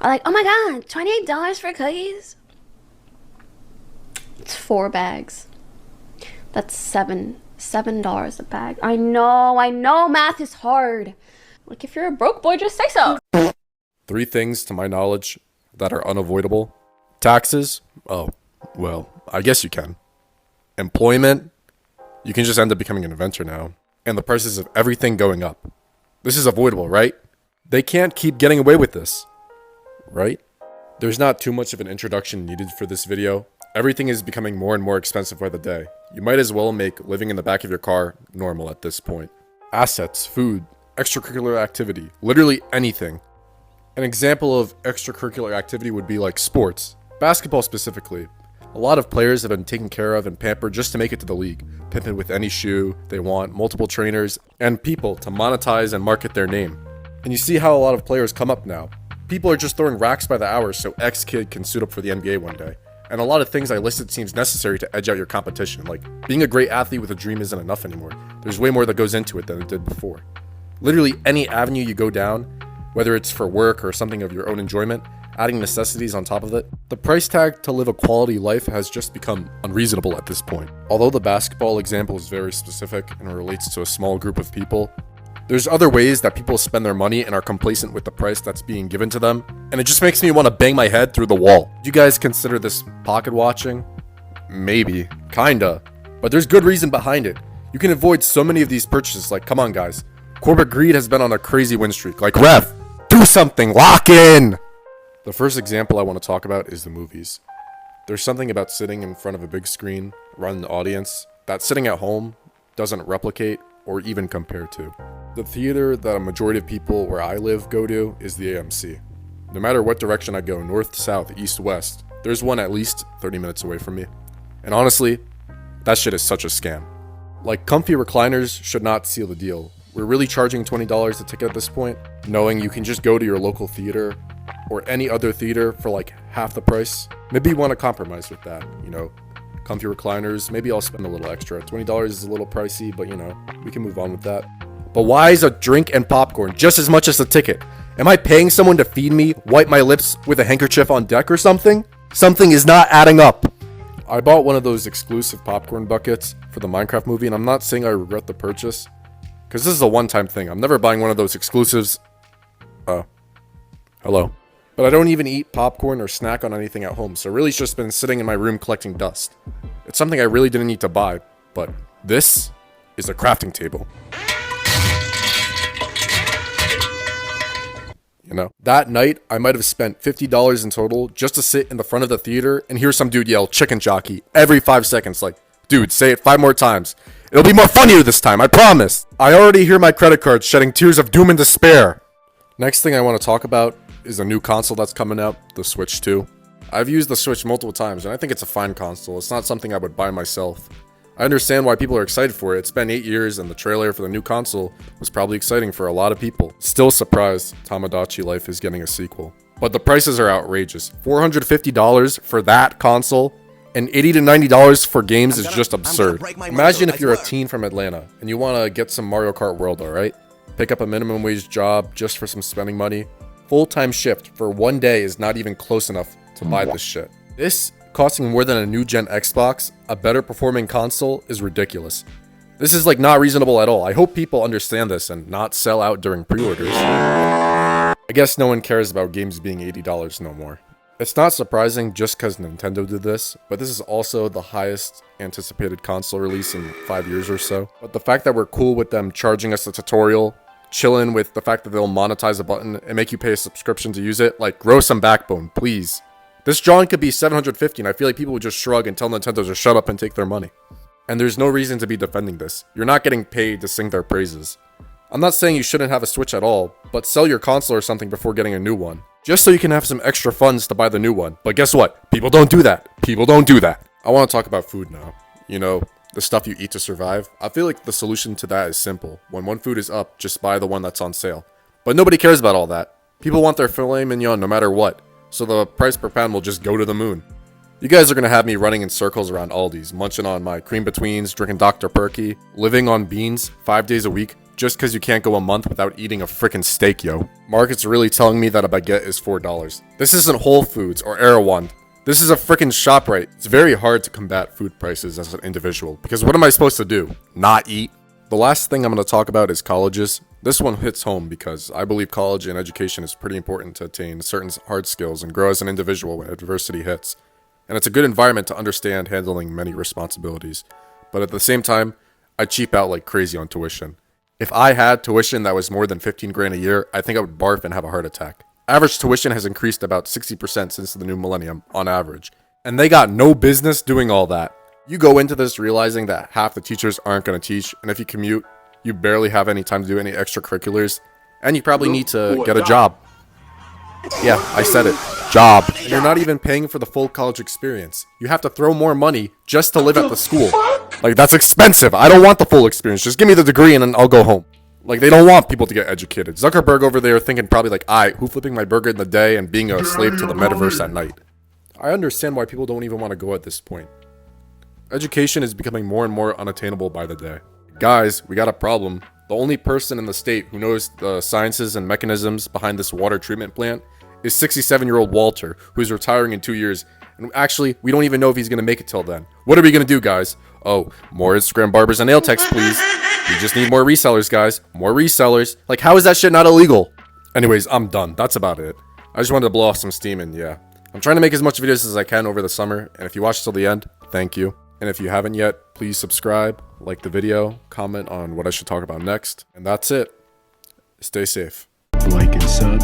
are like, oh my god, $28 for cookies? It's 4 bags. That's $7 a bag. I know, math is hard. Like, if you're a broke boy, just say so. 3 things, to my knowledge, that are unavoidable. Taxes? Oh, well, I guess you can. Employment? You can just end up becoming an inventor now. And the prices of everything going up. This is avoidable, right? They can't keep getting away with this. Right? There's not too much of an introduction needed for this video. Everything is becoming more and more expensive by the day. You might as well make living in the back of your car normal at this point. Assets, food, extracurricular activity, literally anything. An example of extracurricular activity would be like sports. Basketball specifically. A lot of players have been taken care of and pampered just to make it to the league. Pimping with any shoe they want, multiple trainers, and people to monetize and market their name. And you see how a lot of players come up now. People are just throwing racks by the hour so X kid can suit up for the NBA one day. And a lot of things I listed seems necessary to edge out your competition. Like, being a great athlete with a dream isn't enough anymore. There's way more that goes into it than it did before. Literally any avenue you go down, whether it's for work or something of your own enjoyment, adding necessities on top of it, the price tag to live a quality life has just become unreasonable at this point. Although the basketball example is very specific and relates to a small group of people, there's other ways that people spend their money and are complacent with the price that's being given to them, and it just makes me want to bang my head through the wall. Do you guys consider this pocket watching? Maybe. Kinda. But there's good reason behind it. You can avoid so many of these purchases, like, come on guys. Corporate greed has been on a crazy win streak. Like, ref, do something, lock in! The first example I want to talk about is the movies. There's something about sitting in front of a big screen, around the audience, that sitting at home doesn't replicate or even compare to. The theater that a majority of people where I live go to is the AMC. No matter what direction I go, north, south, east, west, there's one at least 30 minutes away from me. And honestly, that shit is such a scam. Like, comfy recliners should not seal the deal. We're really charging $20 a ticket at this point, knowing you can just go to your local theater or any other theater for like half the price. Maybe you want to compromise with that, you know, comfy recliners, maybe I'll spend a little extra. $20 is a little pricey, but you know, we can move on with that. But why is a drink and popcorn just as much as the ticket? Am I paying someone to feed me, wipe my lips with a handkerchief on deck or something? Something is not adding up. I bought one of those exclusive popcorn buckets for the Minecraft movie, and I'm not saying I regret the purchase, because this is a one-time thing. I'm never buying one of those exclusives. Hello. But I don't even eat popcorn or snack on anything at home, so really it's just been sitting in my room collecting dust. It's something I really didn't need to buy, but this is a crafting table. You know, that night I might have spent $50 in total just to sit in the front of the theater and hear some dude yell chicken jockey every 5 seconds. Like, dude, say it 5 more times. It'll be more funnier this time, I promise. I already hear my credit card shedding tears of doom and despair. Next thing I want to talk about is a new console that's coming out, the Switch 2. I've used the Switch multiple times and I think it's a fine console. It's not something I would buy myself. I understand why people are excited for it. It's been 8 years and the trailer for the new console was probably exciting for a lot of people. Still surprised Tamagotchi Life is getting a sequel. But the prices are outrageous. $450 for that console and $80 to $90 for games is just absurd. Imagine if you're a teen from Atlanta and you want to get some Mario Kart World, alright? Pick up a minimum wage job just for some spending money. Full-time shift for 1 day is not even close enough to buy this shit. This costing more than a new gen Xbox, a better performing console, is ridiculous. This is like not reasonable at all. I hope people understand this and not sell out during pre-orders. I guess no one cares about games being $80 no more. It's not surprising just because Nintendo did this, but this is also the highest anticipated console release in 5 years or so. But the fact that we're cool with them charging us a tutorial, chilling with the fact that they'll monetize a button and make you pay a subscription to use it, like, grow some backbone, please. This drawing could be $750 and I feel like people would just shrug and tell Nintendo to shut up and take their money. And there's no reason to be defending this. You're not getting paid to sing their praises. I'm not saying you shouldn't have a Switch at all, but sell your console or something before getting a new one. Just so you can have some extra funds to buy the new one. But guess what? People don't do that. People don't do that. I want to talk about food now. You know, the stuff you eat to survive. I feel like the solution to that is simple. When one food is up, just buy the one that's on sale. But nobody cares about all that. People want their filet mignon no matter what. So the price per pound will just go to the moon. You guys are going to have me running in circles around Aldi's, munching on my cream betweens, drinking Dr. Perky, living on beans 5 days a week, just because you can't go a month without eating a frickin' steak, yo. Market's really telling me that a baguette is $4. This isn't Whole Foods or Erewhon. This is a frickin' ShopRite. It's very hard to combat food prices as an individual, because what am I supposed to do? Not eat? The last thing I'm going to talk about is colleges. This one hits home because I believe college and education is pretty important to attain certain hard skills and grow as an individual when adversity hits. And it's a good environment to understand handling many responsibilities. But at the same time, I cheap out like crazy on tuition. If I had tuition that was more than 15 grand a year, I think I would barf and have a heart attack. Average tuition has increased about 60% since the new millennium, on average. And they got no business doing all that. You go into this realizing that half the teachers aren't going to teach, and if you commute, you barely have any time to do any extracurriculars, and you probably need to get a job. Yeah, I said it. Job. And you're not even paying for the full college experience. You have to throw more money just to live at the school. Like, that's expensive. I don't want the full experience. Just give me the degree and then I'll go home. Like, they don't want people to get educated. Zuckerberg over there thinking probably like, who flipping my burger in the day and being a slave to the metaverse at night. I understand why people don't even want to go at this point. Education is becoming more and more unattainable by the day. Guys, we got a problem. The only person in the state who knows the sciences and mechanisms behind this water treatment plant is 67-year-old Walter, who's retiring in 2 years. And actually, we don't even know if he's going to make it till then. What are we going to do, guys? Oh, more Instagram barbers and nail techs, please. We just need more resellers, guys. More resellers. Like, how is that shit not illegal? Anyways, I'm done. That's about it. I just wanted to blow off some steam, and yeah. I'm trying to make as much videos as I can over the summer, and if you watched till the end, thank you. And if you haven't yet, please subscribe, like the video, comment on what I should talk about next, and that's it. Stay safe. Like and sub,